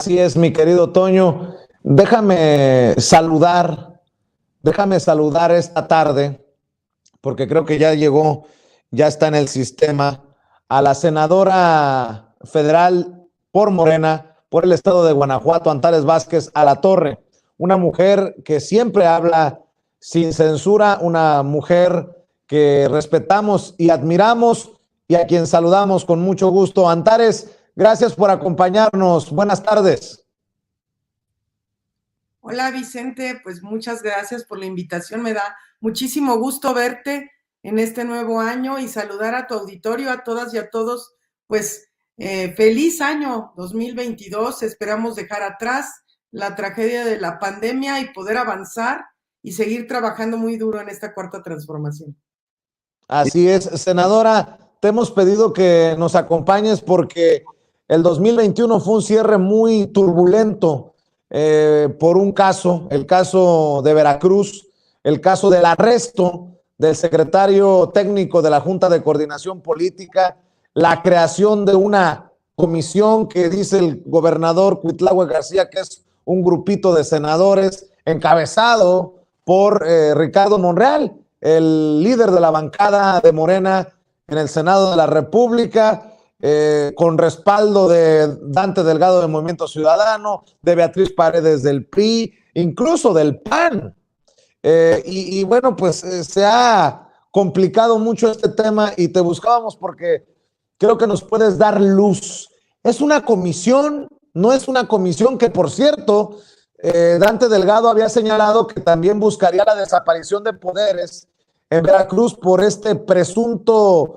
Así es, mi querido Toño. Déjame saludar esta tarde, porque creo que ya llegó, ya está en el sistema, a la senadora federal por Morena, por el estado de Guanajuato, Antares Vázquez Alatorre, una mujer que siempre habla sin censura, una mujer que respetamos y admiramos y a quien saludamos con mucho gusto. Antares, gracias por acompañarnos. Buenas tardes. Hola Vicente, pues muchas gracias por la invitación. Me da muchísimo gusto verte en este nuevo año y saludar a tu auditorio, a todas y a todos. Pues feliz año 2022. Esperamos dejar atrás la tragedia de la pandemia y poder avanzar y seguir trabajando muy duro en esta cuarta transformación. Así es, senadora, te hemos pedido que nos acompañes porque el 2021 fue un cierre muy turbulento por un caso, el caso de Veracruz, el caso del arresto del secretario técnico de la Junta de Coordinación Política, la creación de una comisión que dice el gobernador Cuitlahua García que es un grupito de senadores encabezado por Ricardo Monreal, el líder de la bancada de Morena en el Senado de la República, con respaldo de Dante Delgado del Movimiento Ciudadano, de Beatriz Paredes del PRI, incluso del PAN. Y bueno, pues se ha complicado mucho este tema y te buscábamos porque creo que nos puedes dar luz. Es una comisión, no es una comisión que, por cierto, Dante Delgado había señalado que también buscaría la desaparición de poderes en Veracruz por este presunta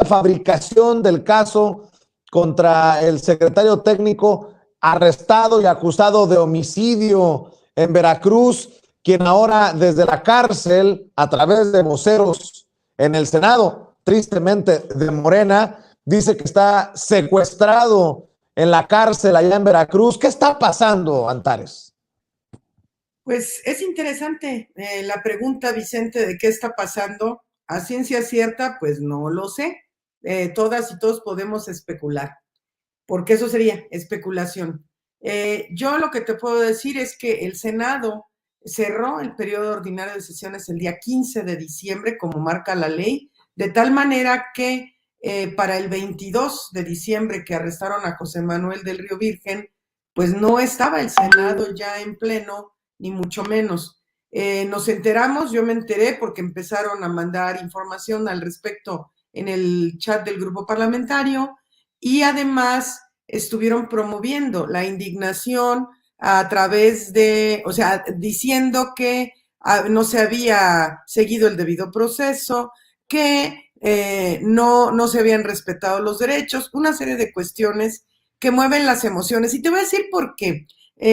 fabricación del caso contra el secretario técnico arrestado y acusado de homicidio en Veracruz, quien ahora desde la cárcel, a través de voceros en el Senado, tristemente de Morena, dice que está secuestrado en la cárcel allá en Veracruz. ¿Qué está pasando, Antares? Pues es interesante la pregunta, Vicente, de qué está pasando. A ciencia cierta, pues no lo sé. Todas y todos podemos especular, porque eso sería especulación. Yo lo que te puedo decir es que el Senado cerró el periodo ordinario de sesiones el día 15 de diciembre, como marca la ley, de tal manera que para el 22 de diciembre que arrestaron a José Manuel del Río Virgen, pues no estaba el Senado ya en pleno, ni mucho menos. Nos enteramos, yo me enteré porque empezaron a mandar información al respecto en el chat del grupo parlamentario y además estuvieron promoviendo la indignación a través de, o sea, diciendo que no se había seguido el debido proceso, que no se habían respetado los derechos, una serie de cuestiones que mueven las emociones. Y te voy a decir por qué.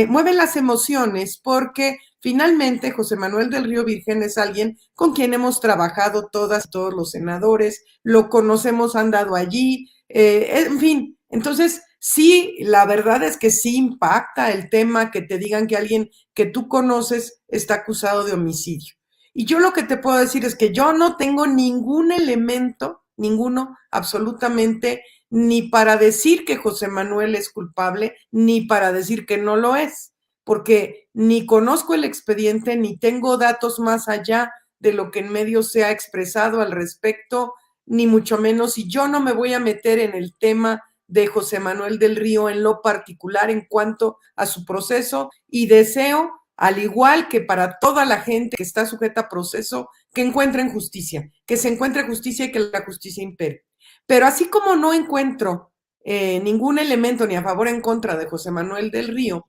Mueven las emociones porque finalmente José Manuel del Río Virgen es alguien con quien hemos trabajado todos los senadores, lo conocemos, han dado allí, en fin, entonces sí, la verdad es que sí impacta el tema que te digan que alguien que tú conoces está acusado de homicidio. Y yo lo que te puedo decir es que yo no tengo ningún elemento, ninguno, absolutamente, ni para decir que José Manuel es culpable, ni para decir que no lo es, porque ni conozco el expediente, ni tengo datos más allá de lo que en medios se ha expresado al respecto, ni mucho menos, y yo no me voy a meter en el tema de José Manuel del Río en lo particular en cuanto a su proceso, y deseo, al igual que para toda la gente que está sujeta a proceso, que encuentren justicia, que se encuentre justicia y que la justicia impere. Pero así como no encuentro ningún elemento ni a favor ni en contra de José Manuel del Río,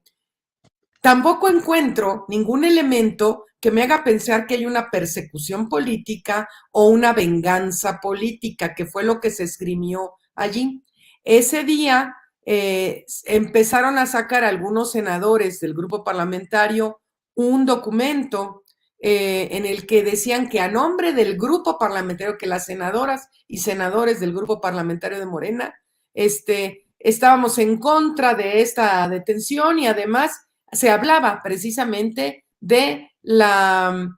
tampoco encuentro ningún elemento que me haga pensar que hay una persecución política o una venganza política, que fue lo que se esgrimió allí. Ese día empezaron a sacar algunos senadores del grupo parlamentario un documento en el que decían que a nombre del grupo parlamentario, que las senadoras y senadores del grupo parlamentario de Morena, estábamos en contra de esta detención y además se hablaba precisamente de la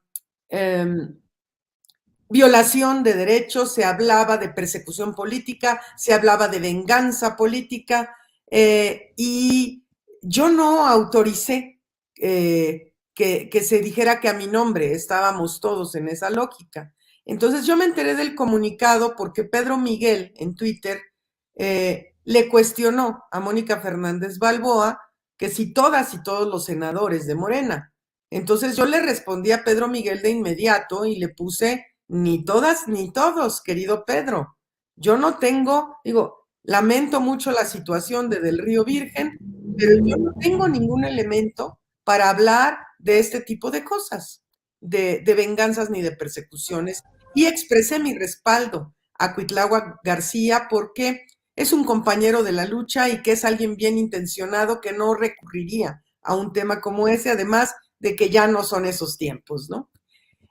violación de derechos, se hablaba de persecución política, se hablaba de venganza política. y yo no autoricé que se dijera que a mi nombre estábamos todos en esa lógica. Entonces yo me enteré del comunicado porque Pedro Miguel en Twitter le cuestionó a Mónica Fernández Balboa que si todas y todos los senadores de Morena. Entonces yo le respondí a Pedro Miguel de inmediato y le puse ni todas ni todos, querido Pedro. Yo no tengo, digo, lamento mucho la situación de Del Río Virgen, pero yo no tengo ningún elemento para hablar de este tipo de cosas, de venganzas ni de persecuciones, y expresé mi respaldo a Cuitláhuac García porque es un compañero de la lucha y que es alguien bien intencionado que no recurriría a un tema como ese, además de que ya no son esos tiempos, ¿no?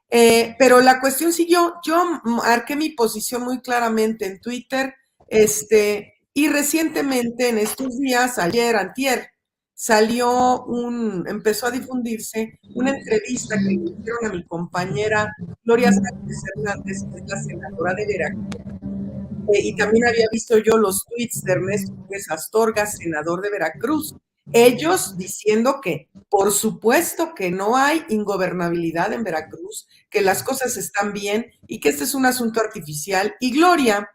Pero la cuestión siguió, yo marqué mi posición muy claramente en Twitter, y recientemente, en estos días, ayer, antier, empezó a difundirse una entrevista que le hicieron a mi compañera Gloria Sánchez Hernández, que es la senadora de Veracruz, y también había visto yo los tweets de Ernesto Pérez Astorga, senador de Veracruz, ellos diciendo que por supuesto que no hay ingobernabilidad en Veracruz, que las cosas están bien y que este es un asunto artificial. Y Gloria,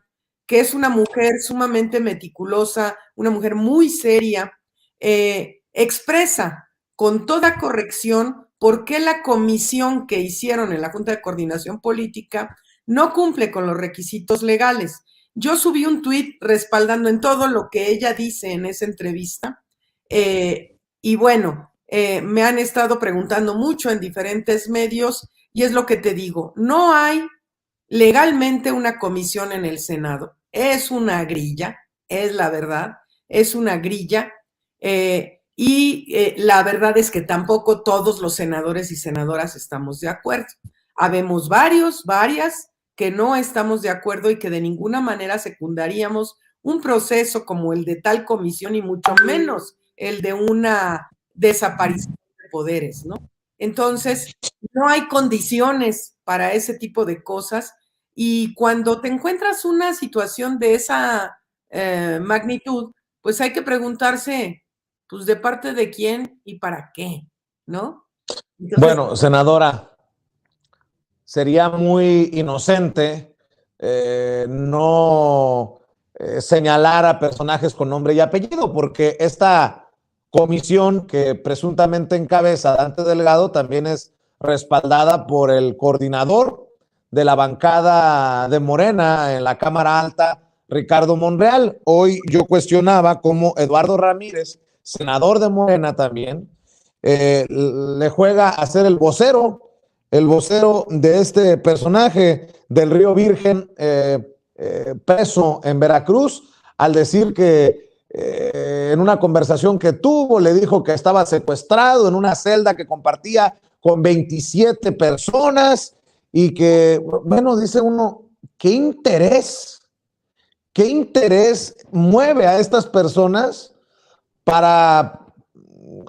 que es una mujer sumamente meticulosa, una mujer muy seria, expresa con toda corrección por qué la comisión que hicieron en la Junta de Coordinación Política no cumple con los requisitos legales. Yo subí un tuit respaldando en todo lo que ella dice en esa entrevista, y bueno, me han estado preguntando mucho en diferentes medios y es lo que te digo, no hay legalmente una comisión en el Senado, es una grilla, es la verdad, es una grilla, la verdad es que tampoco todos los senadores y senadoras estamos de acuerdo. Habemos varias que no estamos de acuerdo y que de ninguna manera secundaríamos un proceso como el de tal comisión y mucho menos el de una desaparición de poderes, ¿no? Entonces, no hay condiciones para ese tipo de cosas y cuando te encuentras una situación de esa magnitud, pues hay que preguntarse, pues de parte de quién y para qué, ¿no? Entonces, bueno, senadora, sería muy inocente no señalar a personajes con nombre y apellido, porque esta comisión que presuntamente encabeza Dante Delgado también es respaldada por el coordinador de la bancada de Morena en la Cámara Alta, Ricardo Monreal. Hoy yo cuestionaba cómo Eduardo Ramírez, senador de Morena también, le juega a ser el vocero de este personaje del Río Virgen, preso en Veracruz, al decir que en una conversación que tuvo le dijo que estaba secuestrado en una celda que compartía con 27 personas y que, bueno, dice uno, qué interés mueve a estas personas para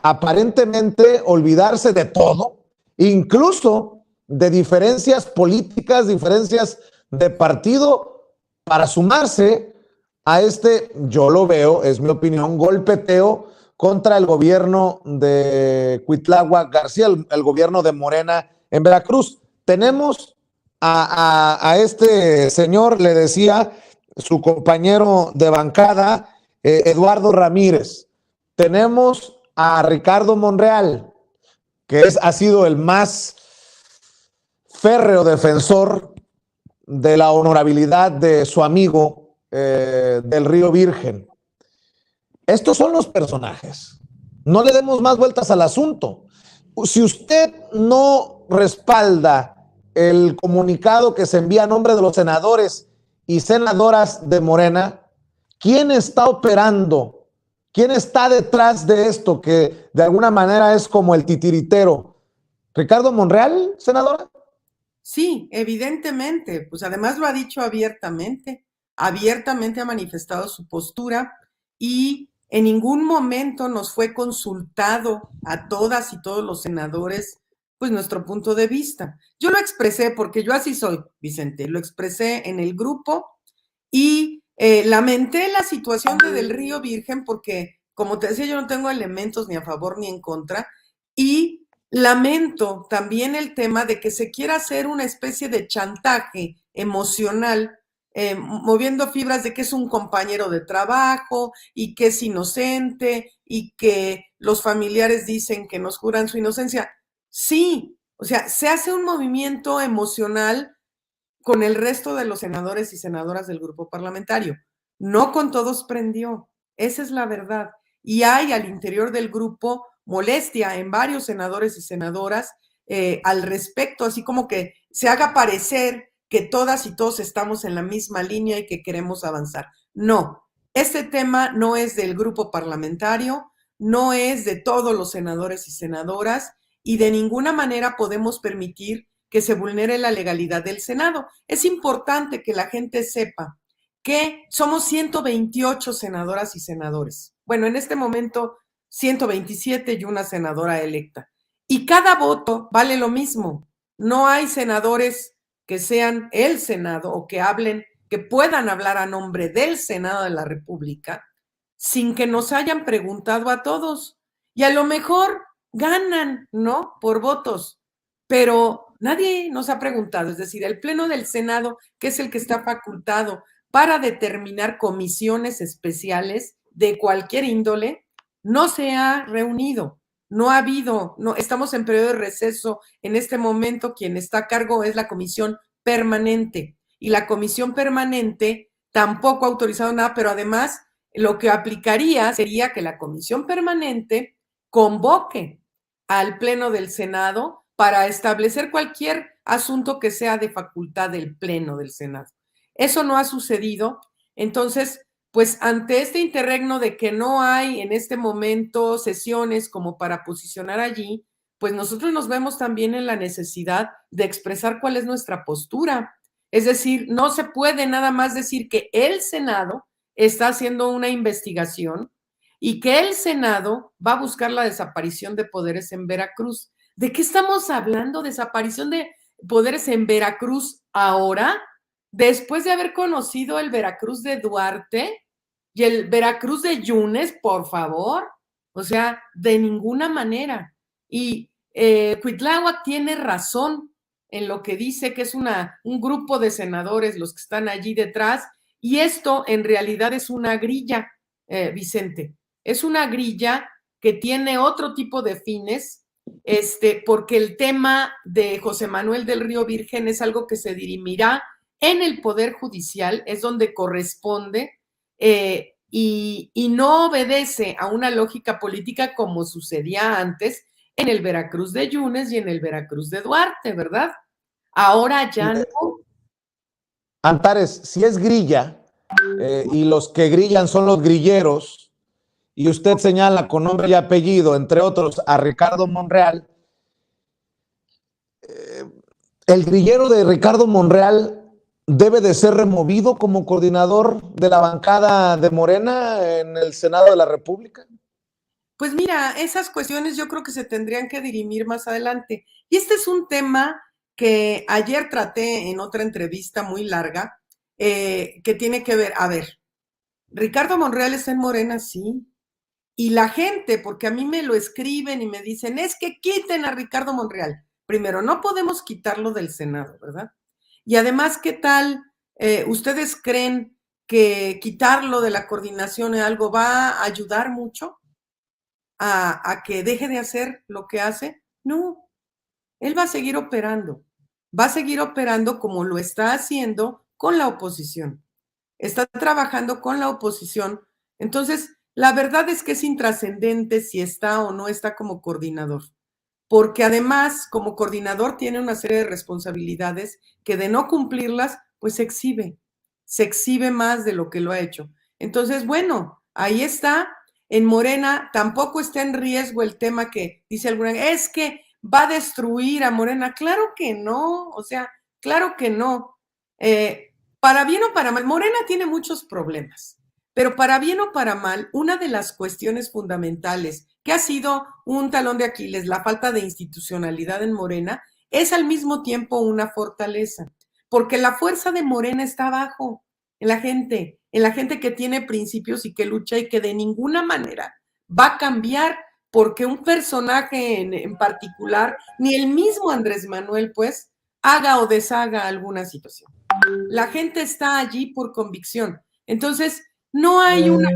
aparentemente olvidarse de todo, incluso de diferencias políticas, diferencias de partido, para sumarse a este, yo lo veo, es mi opinión, golpeteo contra el gobierno de Cuitláhuac García, el gobierno de Morena en Veracruz. Tenemos a este señor, le decía su compañero de bancada, Eduardo Ramírez. Tenemos a Ricardo Monreal, que ha sido el más férreo defensor de la honorabilidad de su amigo del Río Virgen. Estos son los personajes. No le demos más vueltas al asunto. Si usted no respalda el comunicado que se envía a nombre de los senadores y senadoras de Morena, ¿quién está operando? ¿Quién está detrás de esto que de alguna manera es como el titiritero? ¿Ricardo Monreal, senadora? sí, evidentemente, pues además lo ha dicho abiertamente ha manifestado su postura y en ningún momento nos fue consultado a todas y todos los senadores, pues nuestro punto de vista. Yo lo expresé porque yo así soy, Vicente, lo expresé en el grupo y lamenté la situación de Del Río Virgen porque como te decía, yo no tengo elementos ni a favor ni en contra, y lamento también el tema de que se quiera hacer una especie de chantaje emocional, moviendo fibras de que es un compañero de trabajo y que es inocente y que los familiares dicen que nos juran su inocencia. Sí, o sea, se hace un movimiento emocional con el resto de los senadores y senadoras del grupo parlamentario. No con todos prendió, esa es la verdad. Y hay al interior del grupo molestia en varios senadores y senadoras al respecto, así como que se haga parecer que todas y todos estamos en la misma línea y que queremos avanzar. No, este tema no es del grupo parlamentario, no es de todos los senadores y senadoras, y de ninguna manera podemos permitir que se vulnere la legalidad del Senado. Es importante que la gente sepa que somos 128 senadoras y senadores. Bueno, en este momento 127 y una senadora electa. Y cada voto vale lo mismo. No hay senadores que sean el Senado o que hablen, que puedan hablar a nombre del Senado de la República sin que nos hayan preguntado a todos. Y a lo mejor ganan, ¿no? Por votos, pero nadie nos ha preguntado, es decir, el Pleno del Senado, que es el que está facultado para determinar comisiones especiales de cualquier índole, no se ha reunido, no ha habido, no, estamos en periodo de receso, en este momento quien está a cargo es la comisión permanente, y la comisión permanente tampoco ha autorizado nada, pero además lo que aplicaría sería que la comisión permanente convoque al Pleno del Senado para establecer cualquier asunto que sea de facultad del Pleno del Senado. Eso no ha sucedido. Entonces, pues ante este interregno de que no hay en este momento sesiones como para posicionar allí, pues nosotros nos vemos también en la necesidad de expresar cuál es nuestra postura. Es decir, no se puede nada más decir que el Senado está haciendo una investigación y que el Senado va a buscar la desaparición de poderes en Veracruz. ¿De qué estamos hablando? ¿Desaparición de poderes en Veracruz ahora? Después de haber conocido el Veracruz de Duarte y el Veracruz de Yunes, por favor. O sea, de ninguna manera. Y Cuitláhuac tiene razón en lo que dice que es un grupo de senadores los que están allí detrás, y esto en realidad es una grilla, Vicente. Es una grilla que tiene otro tipo de fines, porque el tema de José Manuel del Río Virgen es algo que se dirimirá en el Poder Judicial, es donde corresponde, y no obedece a una lógica política como sucedía antes en el Veracruz de Yunes y en el Veracruz de Duarte, ¿verdad? Ahora ya no. Antares, si es grilla y los que grillan son los grilleros, y usted señala con nombre y apellido, entre otros, a Ricardo Monreal, el grillero de Ricardo Monreal debe de ser removido como coordinador de la bancada de Morena en el Senado de la República. Pues mira, esas cuestiones yo creo que se tendrían que dirimir más adelante. Y este es un tema que ayer traté en otra entrevista muy larga, que tiene que ver, a ver, Ricardo Monreal está en Morena, sí. Y la gente, porque a mí me lo escriben y me dicen, es que quiten a Ricardo Monreal. Primero, no podemos quitarlo del Senado, ¿verdad? Y además, ¿qué tal? ¿Ustedes creen que quitarlo de la coordinación de algo va a ayudar mucho a que deje de hacer lo que hace? No, él va a seguir operando como lo está haciendo con la oposición. Está trabajando con la oposición. Entonces, la verdad es que es intrascendente si está o no está como coordinador, porque además, como coordinador, tiene una serie de responsabilidades que de no cumplirlas, pues se exhibe más de lo que lo ha hecho. Entonces, bueno, ahí está. En Morena tampoco está en riesgo el tema que dice alguna, es que va a destruir a Morena. Claro que no, o sea, claro que no. Para bien o para mal, Morena tiene muchos problemas, pero para bien o para mal, una de las cuestiones fundamentales que ha sido un talón de Aquiles, la falta de institucionalidad en Morena, es al mismo tiempo una fortaleza, porque la fuerza de Morena está abajo, en la gente que tiene principios y que lucha y que de ninguna manera va a cambiar porque un personaje en particular, ni el mismo Andrés Manuel, pues, haga o deshaga alguna situación. La gente está allí por convicción. Entonces, no hay una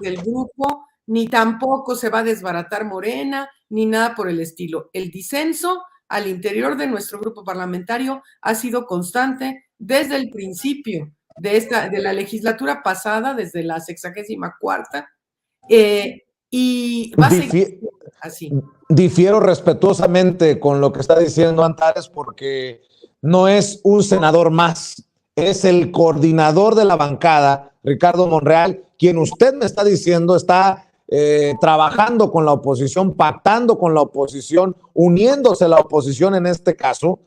del grupo, ni tampoco se va a desbaratar Morena, ni nada por el estilo. El disenso al interior de nuestro grupo parlamentario ha sido constante desde el principio de la legislatura pasada, desde la 64ª, y va a seguir así. Difiero respetuosamente con lo que está diciendo Antares, porque no es un senador más, es el coordinador de la bancada, Ricardo Monreal, quien usted me está diciendo está trabajando con la oposición, pactando con la oposición, uniéndose a la oposición en este caso,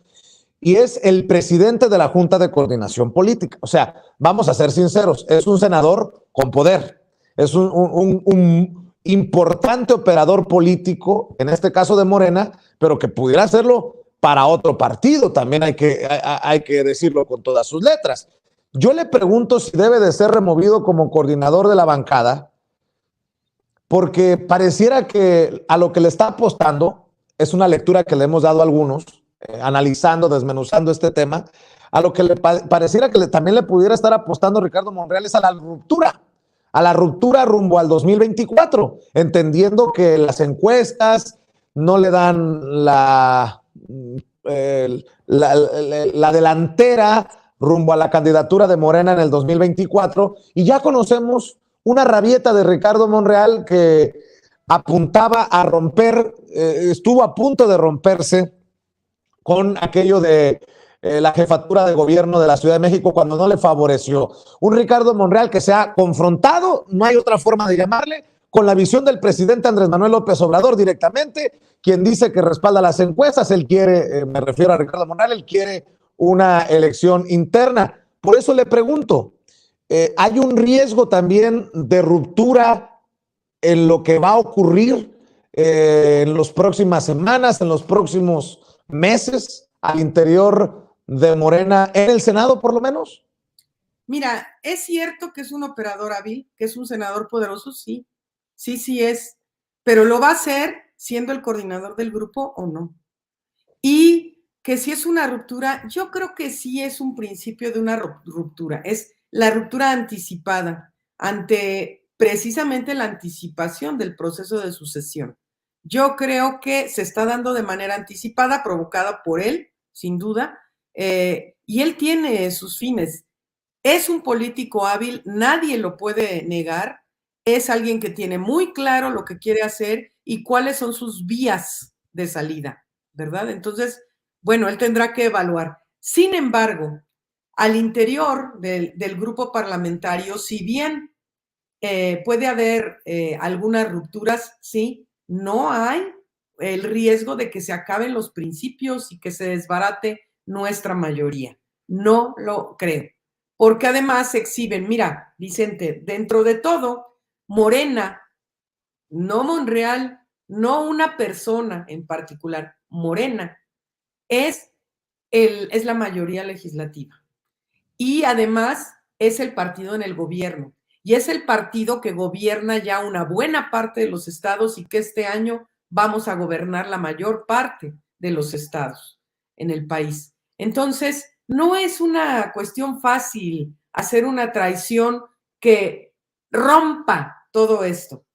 y es el presidente de la Junta de Coordinación Política. O sea, vamos a ser sinceros, es un senador con poder, es un importante operador político, en este caso de Morena, pero que pudiera hacerlo para otro partido, también hay que decirlo con todas sus letras. Yo le pregunto si debe de ser removido como coordinador de la bancada, porque pareciera que a lo que le está apostando, es una lectura que le hemos dado a algunos, analizando, desmenuzando este tema, a lo que le pareciera que también le pudiera estar apostando Ricardo Monreal es a la ruptura rumbo al 2024, entendiendo que las encuestas no le dan la delantera rumbo a la candidatura de Morena en el 2024, y ya conocemos una rabieta de Ricardo Monreal que apuntaba a romper, estuvo a punto de romperse con aquello de la jefatura de gobierno de la Ciudad de México cuando no le favoreció. Un Ricardo Monreal que se ha confrontado, no hay otra forma de llamarle, con la visión del presidente Andrés Manuel López Obrador directamente, quien dice que respalda las encuestas. Él quiere, me refiero a Ricardo Monreal, él quiere una elección interna. Por eso le pregunto, ¿hay un riesgo también de ruptura en lo que va a ocurrir en las próximas semanas, en los próximos meses al interior de Morena, en el Senado por lo menos? Mira, es cierto que es un operador hábil, que es un senador poderoso, sí, sí es, pero lo va a hacer siendo el coordinador del grupo o no. Y que si es una ruptura, yo creo que sí es un principio de una ruptura, es la ruptura anticipada ante precisamente la anticipación del proceso de sucesión. Yo creo que se está dando de manera anticipada, provocada por él, sin duda, y él tiene sus fines. Es un político hábil, nadie lo puede negar, es alguien que tiene muy claro lo que quiere hacer y cuáles son sus vías de salida, ¿verdad? Entonces, bueno, él tendrá que evaluar. Sin embargo, al interior del grupo parlamentario, si bien puede haber algunas rupturas, sí, no hay el riesgo de que se acaben los principios y que se desbarate nuestra mayoría. No lo creo. Porque además se exhiben, mira, Vicente, dentro de todo, Morena, no Monreal, no una persona en particular, Morena, es la mayoría legislativa. Y además es el partido en el gobierno. Y es el partido que gobierna ya una buena parte de los estados y que este año vamos a gobernar la mayor parte de los estados en el país. Entonces, no es una cuestión fácil hacer una traición que rompa todo esto.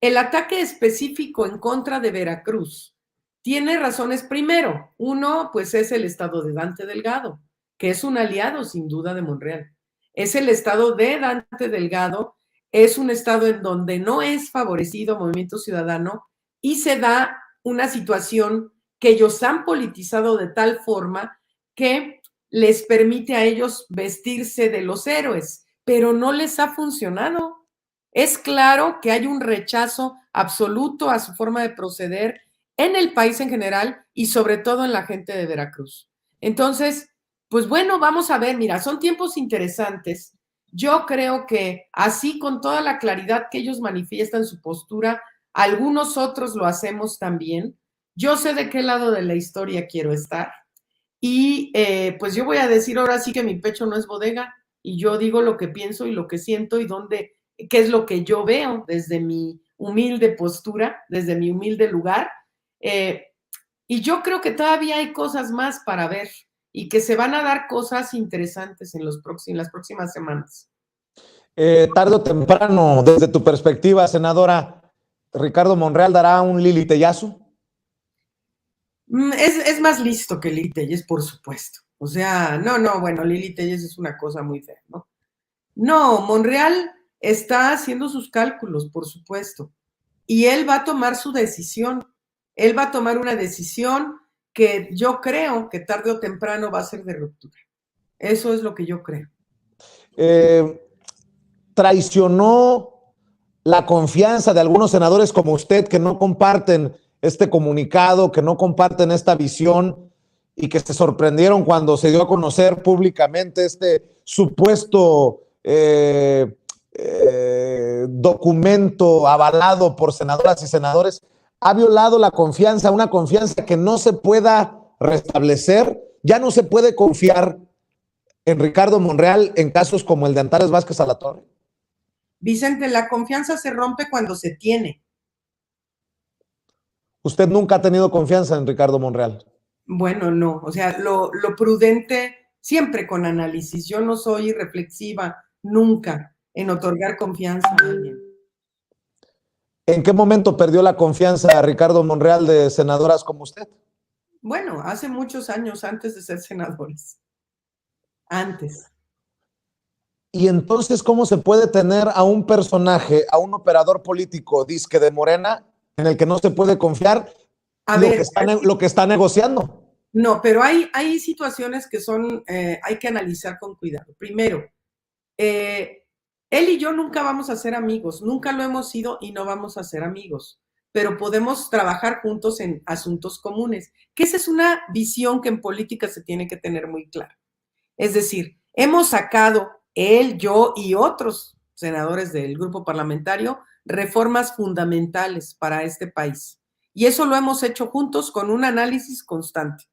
El ataque específico en contra de Veracruz tiene razones. Primero, uno, pues es el estado de Dante Delgado, que es un aliado sin duda de Monreal. Es el estado de Dante Delgado, es un estado en donde no es favorecido Movimiento Ciudadano y se da una situación que ellos han politizado de tal forma que les permite a ellos vestirse de los héroes, pero no les ha funcionado. Es claro que hay un rechazo absoluto a su forma de proceder en el país en general y sobre todo en la gente de Veracruz. Entonces, pues bueno, vamos a ver, mira, son tiempos interesantes. Yo creo que así con toda la claridad que ellos manifiestan su postura, algunos otros lo hacemos también. Yo sé de qué lado de la historia quiero estar y pues yo voy a decir ahora sí que mi pecho no es bodega y yo digo lo que pienso y lo que siento y dónde, qué es lo que yo veo desde mi humilde postura, desde mi humilde lugar. Y yo creo que todavía hay cosas más para ver y que se van a dar cosas interesantes en las próximas semanas. Tarde o temprano, desde tu perspectiva, senadora, ¿Ricardo Monreal dará un Lili Tellazo? Es más listo que Lili Telles, por supuesto. O sea, no, bueno, Lili Telles es una cosa muy fea, ¿no? No, Monreal está haciendo sus cálculos, por supuesto. Y él va a tomar su decisión. Él va a tomar una decisión que yo creo que tarde o temprano va a ser de ruptura. Eso es lo que yo creo. ¿Traicionó la confianza de algunos senadores como usted que no comparten este comunicado, que no comparten esta visión y que se sorprendieron cuando se dio a conocer públicamente este supuesto documento avalado por senadoras y senadores? ¿Ha violado la confianza, una confianza que no se pueda restablecer? ¿Ya no se puede confiar en Ricardo Monreal en casos como el de Antares Vázquez Alatorre? Vicente, la confianza se rompe cuando se tiene. ¿Usted nunca ha tenido confianza en Ricardo Monreal? Bueno, no, o sea, lo prudente, siempre con análisis. Yo no soy reflexiva nunca en otorgar confianza a alguien. ¿En qué momento perdió la confianza a Ricardo Monreal de senadoras como usted? Bueno, hace muchos años antes de ser senadores. Antes. Y entonces, ¿cómo se puede tener a un personaje, a un operador político disque de Morena, en el que no se puede confiar lo que está negociando? No, pero hay situaciones que son, hay que analizar con cuidado. Primero, él y yo nunca vamos a ser amigos, nunca lo hemos sido y no vamos a ser amigos, pero podemos trabajar juntos en asuntos comunes, que esa es una visión que en política se tiene que tener muy clara. Es decir, hemos sacado él, yo y otros senadores del grupo parlamentario reformas fundamentales para este país. Y eso lo hemos hecho juntos con un análisis constante.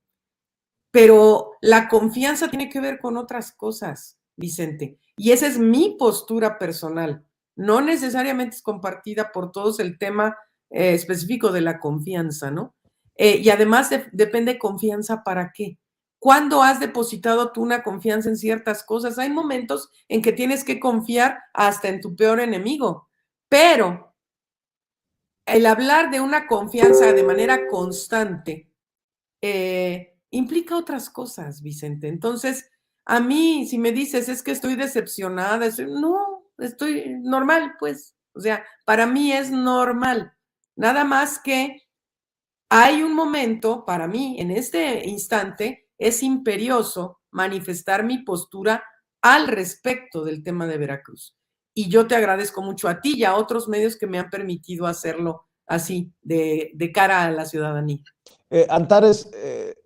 Pero la confianza tiene que ver con otras cosas, Vicente. Y esa es mi postura personal. No necesariamente es compartida por todos el tema específico de la confianza, ¿no? Y además depende confianza para qué. ¿Cuándo has depositado tú una confianza en ciertas cosas? Hay momentos en que tienes que confiar hasta en tu peor enemigo, pero el hablar de una confianza de manera constante implica otras cosas, Vicente. Entonces, a mí, si me dices, es que estoy decepcionada, no, estoy normal, pues. O sea, para mí es normal. Nada más que hay un momento, para mí, en este instante, es imperioso manifestar mi postura al respecto del tema de Veracruz. Y yo te agradezco mucho a ti y a otros medios que me han permitido hacerlo así, de cara a la ciudadanía. Antares,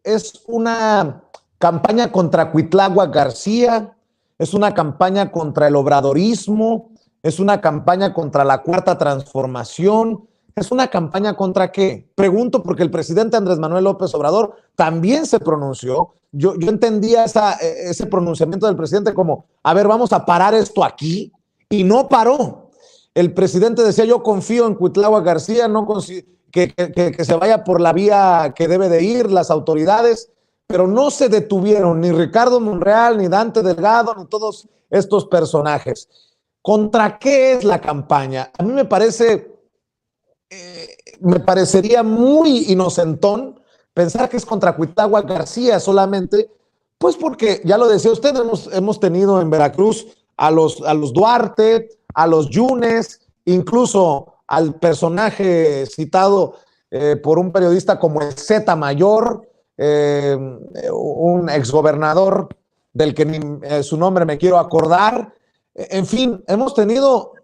es una campaña contra Cuitláhuac García, es una campaña contra el obradorismo, es una campaña contra la cuarta transformación, es una campaña contra qué. Pregunto porque el presidente Andrés Manuel López Obrador también se pronunció. Yo entendía ese pronunciamiento del presidente como, a ver, vamos a parar esto aquí, y no paró. El presidente decía, yo confío en Cuitláhuac García, no que se vaya por la vía que debe de ir las autoridades, pero no se detuvieron ni Ricardo Monreal, ni Dante Delgado, ni todos estos personajes. ¿Contra qué es la campaña? A mí me parecería muy inocentón pensar que es contra Cuitláhuac García solamente, pues porque, ya lo decía usted, hemos tenido en Veracruz a los Duarte, a los Yunes, incluso al personaje citado por un periodista como el Z Mayor, un exgobernador del que ni su nombre me quiero acordar. En fin, hemos tenido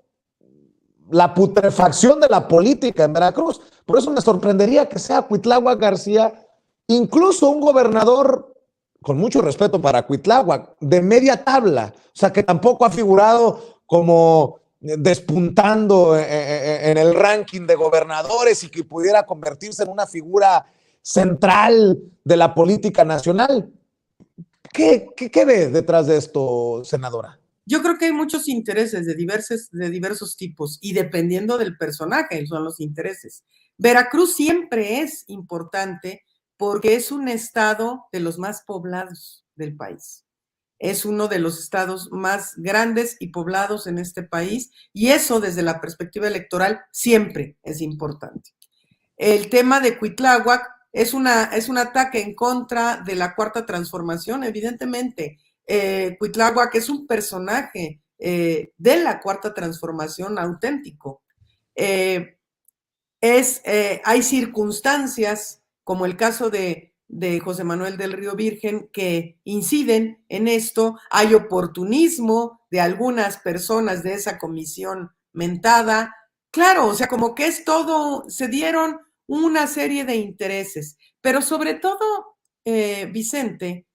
la putrefacción de la política en Veracruz. Por eso me sorprendería que sea Cuitláhuac García, incluso un gobernador, con mucho respeto para Cuitláhuac, de media tabla, o sea, que tampoco ha figurado como despuntando en el ranking de gobernadores y que pudiera convertirse en una figura central de la política nacional. ¿Qué ve detrás de esto, senadora? Yo creo que hay muchos intereses de diversos tipos y dependiendo del personaje son los intereses. Veracruz siempre es importante porque es un estado de los más poblados del país. Es uno de los estados más grandes y poblados en este país y eso desde la perspectiva electoral siempre es importante. El tema de Cuitláhuac es un ataque en contra de la Cuarta Transformación, evidentemente. Cuitláhuac es un personaje de la Cuarta Transformación auténtico. Hay circunstancias, como el caso de José Manuel del Río Virgen, que inciden en esto. Hay oportunismo de algunas personas de esa comisión mentada. Claro, o sea, como que es todo, se dieron una serie de intereses, pero sobre todo, Vicente,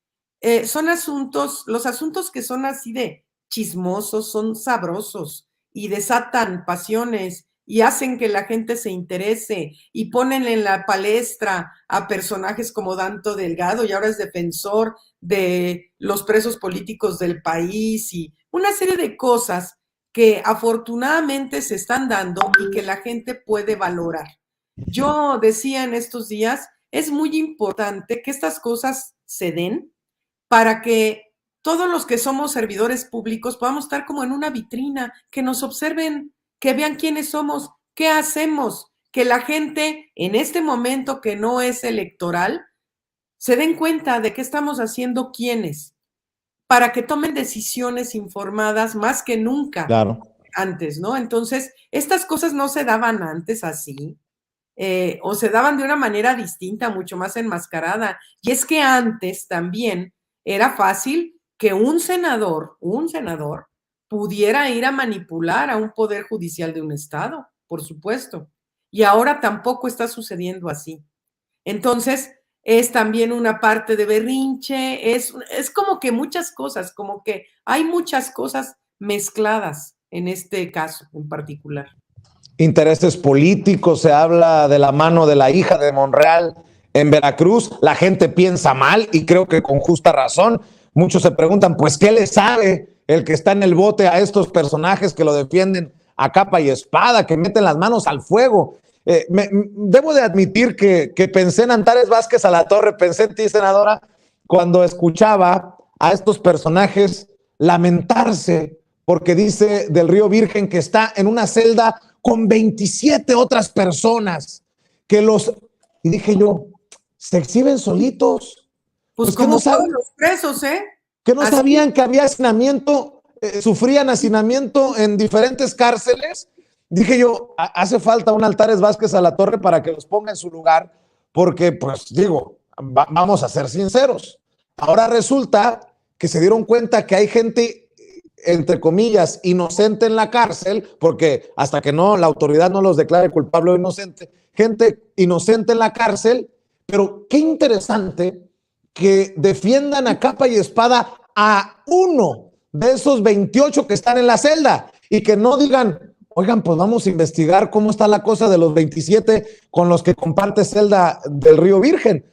son asuntos, los asuntos que son así de chismosos, son sabrosos y desatan pasiones y hacen que la gente se interese y ponen en la palestra a personajes como Danto Delgado y ahora es defensor de los presos políticos del país y una serie de cosas que afortunadamente se están dando y que la gente puede valorar. Yo decía en estos días, es muy importante que estas cosas se den para que todos los que somos servidores públicos podamos estar como en una vitrina, que nos observen, que vean quiénes somos, qué hacemos, que la gente en este momento que no es electoral se den cuenta de qué estamos haciendo quiénes, para que tomen decisiones informadas más que nunca Claro. antes, ¿no? Entonces, estas cosas no se daban antes así. O se daban de una manera distinta, mucho más enmascarada. Y es que antes también era fácil que un senador, pudiera ir a manipular a un poder judicial de un estado, por supuesto. Y ahora tampoco está sucediendo así. Entonces, es también una parte de berrinche, es como que muchas cosas, como que hay muchas cosas mezcladas en este caso en particular. Intereses políticos, se habla de la mano de la hija de Monreal en Veracruz, la gente piensa mal y creo que con justa razón. Muchos se preguntan, pues, ¿qué le sabe el que está en el bote a estos personajes que lo defienden a capa y espada, que meten las manos al fuego? Debo de admitir que pensé en Antares Vázquez Alatorre, pensé en ti, senadora, cuando escuchaba a estos personajes lamentarse porque dice del Río Virgen que está en una celda con 27 otras personas que los... Y dije yo, ¿se exhiben solitos? Pues Que como todos los presos, ¿eh? que no Así. sabían que había hacinamiento, sufrían hacinamiento en diferentes cárceles. Dije yo, hace falta un Altares Vázquez Alatorre para que los ponga en su lugar, porque pues digo, vamos a ser sinceros. Ahora resulta que se dieron cuenta que hay gente, entre comillas, inocente en la cárcel, porque hasta que no la autoridad no los declare culpable o inocente, gente inocente en la cárcel, pero qué interesante que defiendan a capa y espada a uno de esos 28 que están en la celda y que no digan, oigan, pues vamos a investigar cómo está la cosa de los 27 con los que comparte celda del Río Virgen.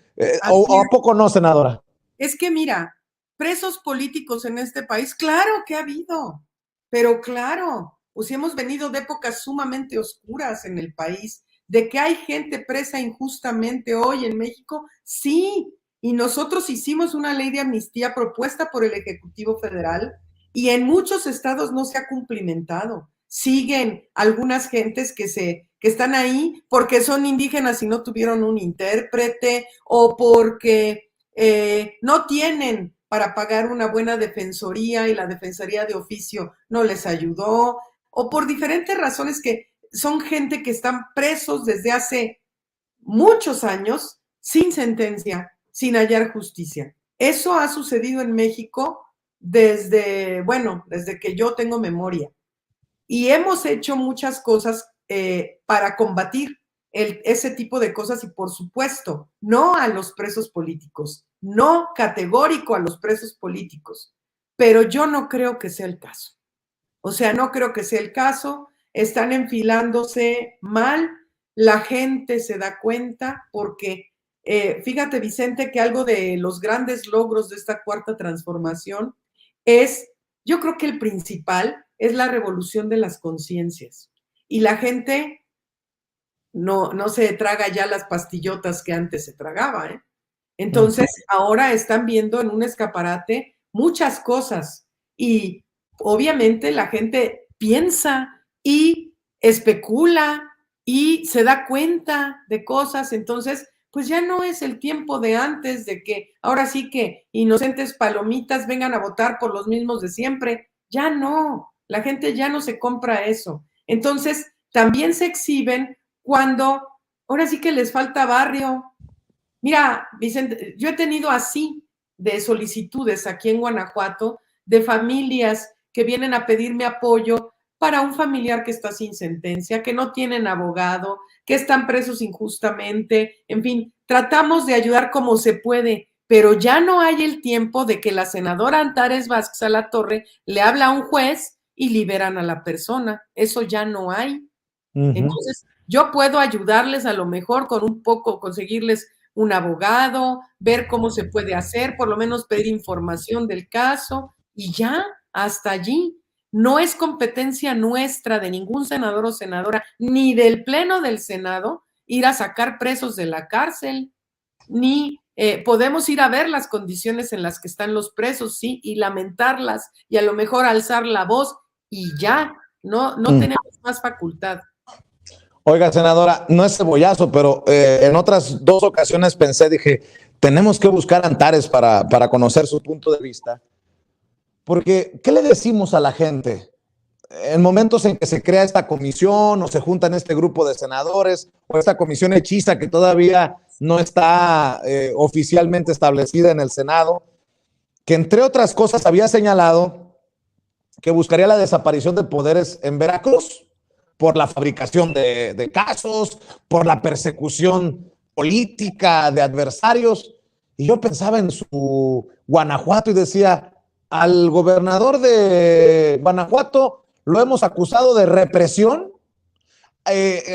¿O a poco no, senadora? Es que mira, presos políticos en este país, claro que ha habido, pero claro, pues hemos venido de épocas sumamente oscuras en el país, de que hay gente presa injustamente hoy en México, sí, y nosotros hicimos una ley de amnistía propuesta por el Ejecutivo Federal y en muchos estados no se ha cumplimentado. Siguen algunas gentes que están ahí porque son indígenas y no tuvieron un intérprete o porque no tienen para pagar una buena defensoría y la defensoría de oficio no les ayudó, o por diferentes razones que son gente que están presos desde hace muchos años sin sentencia, sin hallar justicia. Eso ha sucedido en México desde que yo tengo memoria. Y hemos hecho muchas cosas para combatir ese tipo de cosas y por supuesto, no a los presos políticos, no categórico a los presos políticos, pero yo no creo que sea el caso. O sea, no creo que sea el caso, están enfilándose mal, la gente se da cuenta porque, fíjate Vicente, que algo de los grandes logros de esta cuarta transformación es Yo creo que el principal es la revolución de las conciencias. Y la gente no se traga ya las pastillotas que antes se tragaba, ¿eh? Entonces, ahora están viendo en un escaparate muchas cosas y obviamente la gente piensa y especula y se da cuenta de cosas, entonces, pues ya no es el tiempo de antes de que ahora sí que inocentes palomitas vengan a votar por los mismos de siempre. Ya no, la gente ya no se compra eso. Entonces, también se exhiben cuando ahora sí que les falta barrio. Mira, Vicente, yo he tenido así de solicitudes aquí en Guanajuato de familias que vienen a pedirme apoyo para un familiar que está sin sentencia, que no tienen abogado, que están presos injustamente, en fin, tratamos de ayudar como se puede, pero ya no hay el tiempo de que la senadora Antares Vázquez Alatorre le habla a un juez y liberan a la persona. Eso ya no hay. Entonces, yo puedo ayudarles a lo mejor con un poco, conseguirles un abogado, ver cómo se puede hacer, por lo menos pedir información del caso y ya, hasta allí. No es competencia nuestra de ningún senador o senadora, ni del Pleno del Senado, ir a sacar presos de la cárcel, ni podemos ir a ver las condiciones en las que están los presos, sí, y lamentarlas, y a lo mejor alzar la voz, y ya, no tenemos más facultad. Oiga, senadora, no es cebollazo, pero en otras dos ocasiones pensé, dije, tenemos que buscar a Antares para conocer su punto de vista. Porque, ¿qué le decimos a la gente? En momentos en que se crea esta comisión o se juntan este grupo de senadores o esta comisión hechiza que todavía no está oficialmente establecida en el Senado, que entre otras cosas había señalado que buscaría la desaparición de poderes en Veracruz por la fabricación de casos, por la persecución política de adversarios. Y yo pensaba en su Guanajuato y decía, al gobernador de Guanajuato lo hemos acusado de represión,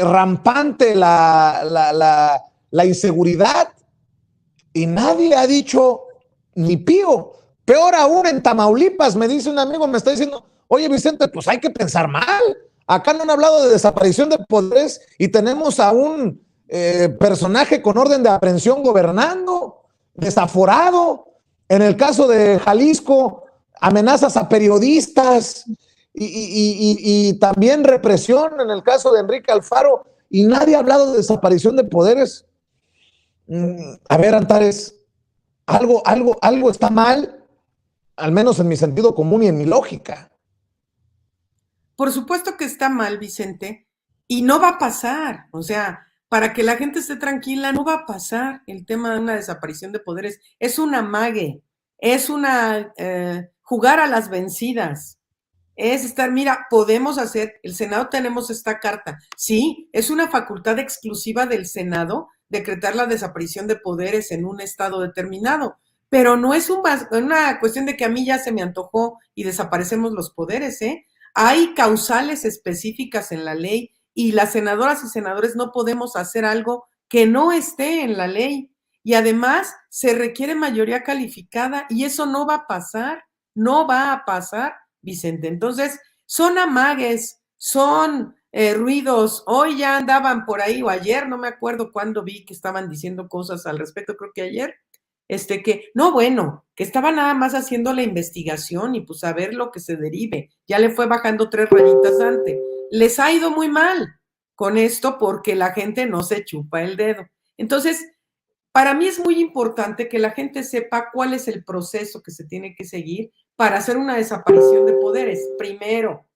rampante la inseguridad, y nadie ha dicho ni pío. Peor aún en Tamaulipas, me dice un amigo, me está diciendo, oye Vicente, pues hay que pensar mal. Acá no han hablado de desaparición de poderes y tenemos a un personaje con orden de aprehensión gobernando, desaforado. En el caso de Jalisco, amenazas a periodistas y también represión en el caso de Enrique Alfaro, y nadie ha hablado de desaparición de poderes. A ver, Antares, algo está mal, al menos en mi sentido común y en mi lógica. Por supuesto que está mal, Vicente, y no va a pasar. O sea, para que la gente esté tranquila, no va a pasar el tema de una desaparición de poderes. Es un amague, es una jugar a las vencidas. Es estar, mira, podemos hacer, el Senado tenemos esta carta. Sí, es una facultad exclusiva del Senado decretar la desaparición de poderes en un estado determinado, pero no es una cuestión de que a mí ya se me antojó y desaparecemos los poderes, ¿eh? Hay causales específicas en la ley y las senadoras y senadores no podemos hacer algo que no esté en la ley. Y además se requiere mayoría calificada y eso no va a pasar, no va a pasar, Vicente. Entonces, son amagues, son ruidos. Hoy ya andaban por ahí, o ayer, no me acuerdo cuándo vi que estaban diciendo cosas al respecto, creo que ayer, que, no, bueno, que estaba nada más haciendo la investigación y pues a ver lo que se derive. Ya le fue bajando 3 rayitas antes. Les ha ido muy mal con esto porque la gente no se chupa el dedo. Entonces, para mí es muy importante que la gente sepa cuál es el proceso que se tiene que seguir para hacer una desaparición de poderes. Primero,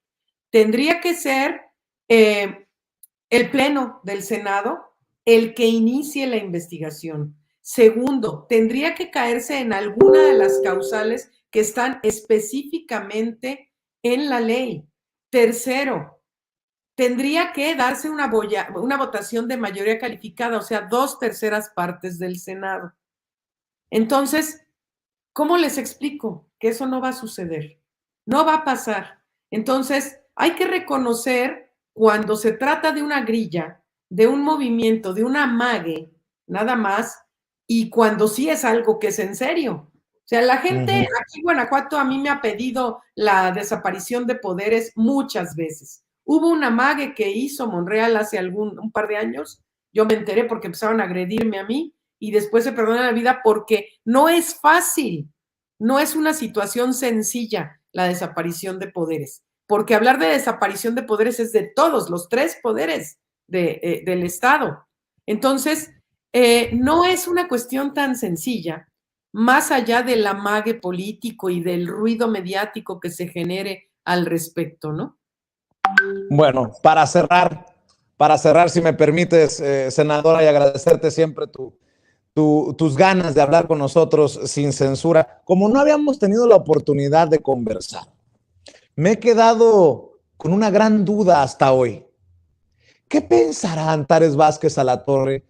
tendría que ser el Pleno del Senado el que inicie la investigación. Segundo, tendría que caerse en alguna de las causales que están específicamente en la ley. Tercero, tendría que darse una votación de mayoría calificada, o sea, 2/3 partes del Senado. Entonces, ¿cómo les explico que eso no va a suceder? No va a pasar. Entonces, hay que reconocer cuando se trata de una grilla, de un movimiento, de una amague, nada más, y cuando sí es algo que es en serio. O sea, la gente aquí en Guanajuato a mí me ha pedido la desaparición de poderes muchas veces. Hubo una mague que hizo Monreal hace un par de años, yo me enteré porque empezaron a agredirme a mí y después se perdonó la vida porque no es fácil, no es una situación sencilla la desaparición de poderes, porque hablar de desaparición de poderes es de todos, los 3 poderes del Estado. Entonces, no es una cuestión tan sencilla, más allá del amague político y del ruido mediático que se genere al respecto, ¿no? Bueno, para cerrar, si me permites, senadora, y agradecerte siempre tus ganas de hablar con nosotros sin censura. Como no habíamos tenido la oportunidad de conversar, me he quedado con una gran duda hasta hoy. ¿Qué pensará Antares Vázquez Alatorre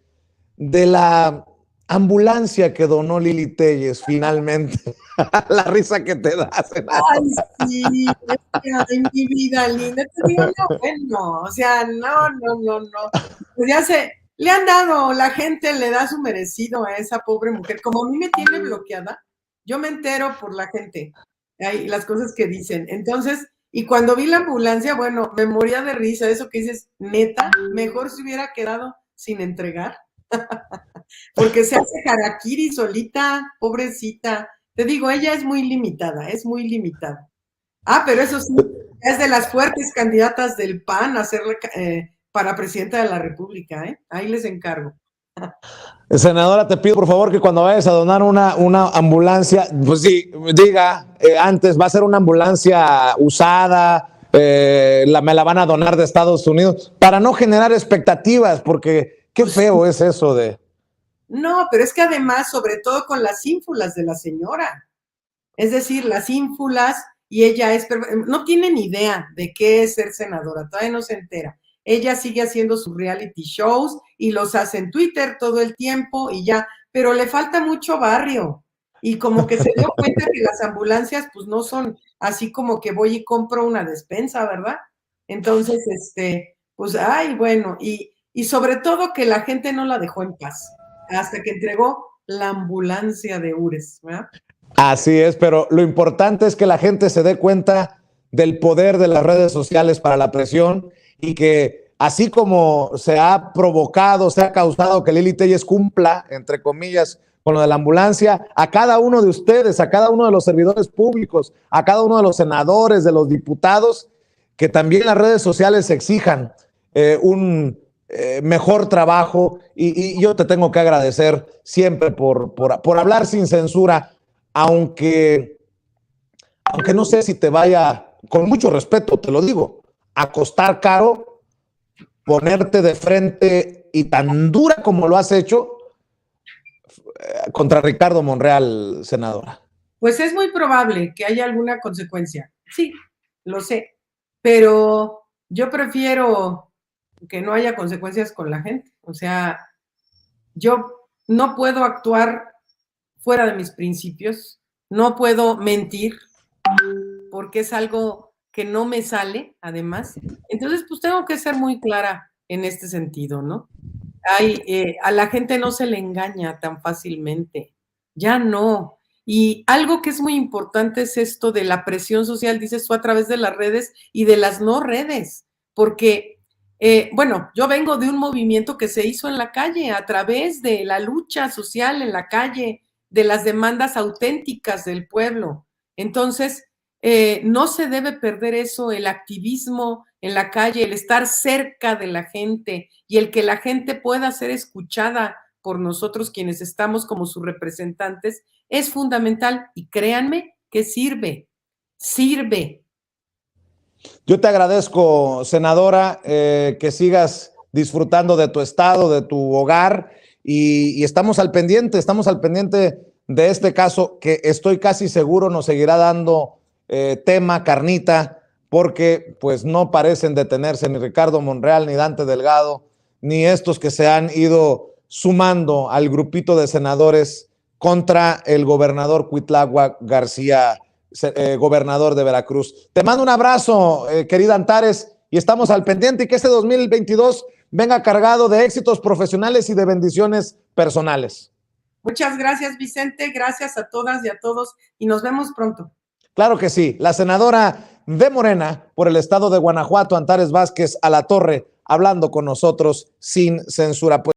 de la ambulancia que donó Lili Téllez finalmente? La risa que te da, senador. Ay, sí, ay, mi vida linda. Te digo, no, bueno, o sea, no. Pues ya le han dado, la gente le da su merecido a esa pobre mujer. Como a mí me tiene bloqueada, yo me entero por la gente, las cosas que dicen. Entonces, y cuando vi la ambulancia, bueno, me moría de risa. Eso que dices, neta, mejor se hubiera quedado sin entregar. Porque se hace harakiri solita, pobrecita. Te digo, ella es muy limitada, es muy limitada. Ah, pero eso sí, es de las fuertes candidatas del PAN a ser para presidenta de la República, ¿eh? Ahí les encargo. Senadora, te pido por favor que cuando vayas a donar una ambulancia, pues sí, diga antes, va a ser una ambulancia usada, me la van a donar de Estados Unidos, para no generar expectativas, porque qué feo es eso de... No, pero es que además, sobre todo con las ínfulas de la señora, es decir, las ínfulas, y ella no tiene ni idea de qué es ser senadora, todavía no se entera. Ella sigue haciendo sus reality shows y los hace en Twitter todo el tiempo y ya, pero le falta mucho barrio. Y como que se dio cuenta que las ambulancias pues no son así como que voy y compro una despensa, ¿verdad? Entonces, pues, ay, bueno, y sobre todo que la gente no la dejó en paz hasta que entregó la ambulancia de Ures, ¿verdad? Así es, pero lo importante es que la gente se dé cuenta del poder de las redes sociales para la presión y que así como se ha provocado, se ha causado que Lili Téllez cumpla, entre comillas, con lo de la ambulancia, a cada uno de ustedes, a cada uno de los servidores públicos, a cada uno de los senadores, de los diputados, que también las redes sociales exijan un mejor trabajo y yo te tengo que agradecer siempre por hablar sin censura, aunque no sé si te vaya, con mucho respeto te lo digo, a costar caro ponerte de frente y tan dura como lo has hecho contra Ricardo Monreal, senadora. Pues es muy probable que haya alguna consecuencia. Sí, lo sé, pero yo prefiero que no haya consecuencias con la gente. O sea, yo no puedo actuar fuera de mis principios, no puedo mentir, porque es algo que no me sale, además. Entonces, pues tengo que ser muy clara en este sentido, ¿no? A la gente no se le engaña tan fácilmente, ya no. Y algo que es muy importante es esto de la presión social, dices tú, a través de las redes y de las no redes, porque, bueno, yo vengo de un movimiento que se hizo en la calle, a través de la lucha social en la calle, de las demandas auténticas del pueblo. Entonces, no se debe perder eso, el activismo en la calle, el estar cerca de la gente y el que la gente pueda ser escuchada por nosotros quienes estamos como sus representantes es fundamental y créanme que sirve. Yo te agradezco, senadora, que sigas disfrutando de tu estado, de tu hogar y estamos al pendiente de este caso que estoy casi seguro nos seguirá dando tema, carnita, porque pues no parecen detenerse ni Ricardo Monreal, ni Dante Delgado, ni estos que se han ido sumando al grupito de senadores contra el gobernador Cuitláhuac García, gobernador de Veracruz. Te mando un abrazo, querida Antares, y estamos al pendiente y que este 2022 venga cargado de éxitos profesionales y de bendiciones personales. Muchas gracias, Vicente. Gracias a todas y a todos y nos vemos pronto. Claro que sí. La senadora de Morena por el estado de Guanajuato, Antares Vázquez Alatorre, hablando con nosotros sin censura.